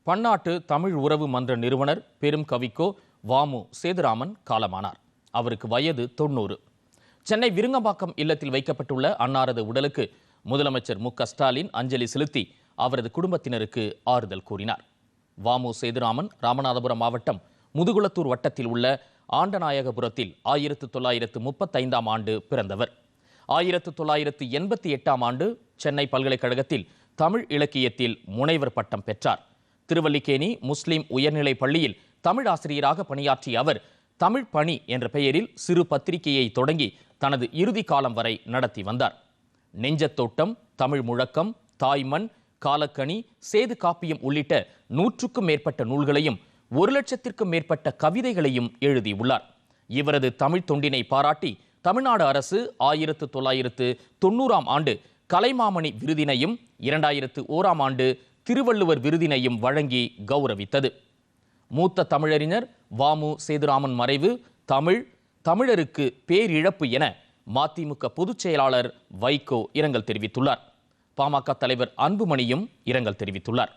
பன்னாட்டு தமிழ் உறவு மன்ற நிறுவனர் பெரும் கவிக்கோ வாமு சேதுராமன் காலமானார். அவருக்கு வயது 90. சென்னை விருங்கம்பாக்கம் இல்லத்தில் வைக்கப்பட்டுள்ள அன்னாரது உடலுக்கு முதலமைச்சர் மு.க.ஸ்டாலின் அஞ்சலி செலுத்தி அவரது குடும்பத்தினருக்கு ஆறுதல் கூறினார். வாமு சேதுராமன் ராமநாதபுரம் மாவட்டம் முதுகுளத்தூர் வட்டத்தில் உள்ள ஆண்டநாயகபுரத்தில் 1935ஆம் ஆண்டு பிறந்தவர். 1988ஆம் ஆண்டு சென்னை பல்கலைக்கழகத்தில் தமிழ் இலக்கியத்தில் முனைவர் பட்டம் பெற்றார். திருவல்லிக்கேணி முஸ்லிம் உயர்நிலைப் பள்ளியில் தமிழ் ஆசிரியராக பணியாற்றிய அவர் தமிழ் பணி என்ற பெயரில் சிறு பத்திரிகையை தொடங்கி தனது இறுதி காலம் வரை நடத்தி வந்தார். நெஞ்சத்தோட்டம், தமிழ் முழக்கம், தாய்மண், காலக்கனி, சேது காப்பியம் உள்ளிட்ட 100க்கும் மேற்பட்ட நூல்களையும் 1,00,000க்கும் மேற்பட்ட கவிதைகளையும் எழுதியுள்ளார். இவரது தமிழ் தொண்டினை பாராட்டி தமிழ்நாடு அரசு 1990ஆம் ஆண்டு கலைமாமணி விருதினையும் 2001ஆம் ஆண்டு திருவள்ளுவர் விருதினையும் வழங்கி கௌரவித்தது. மூத்த தமிழறிஞர் வாமு சேதுராமன் மறைவு தமிழருக்கு பேரிழப்பு என மதிமுக பொதுச் செயலாளர் வைகோ இரங்கல் தெரிவித்துள்ளார். பாமக தலைவர் அன்புமணியும் இரங்கல் தெரிவித்துள்ளார்.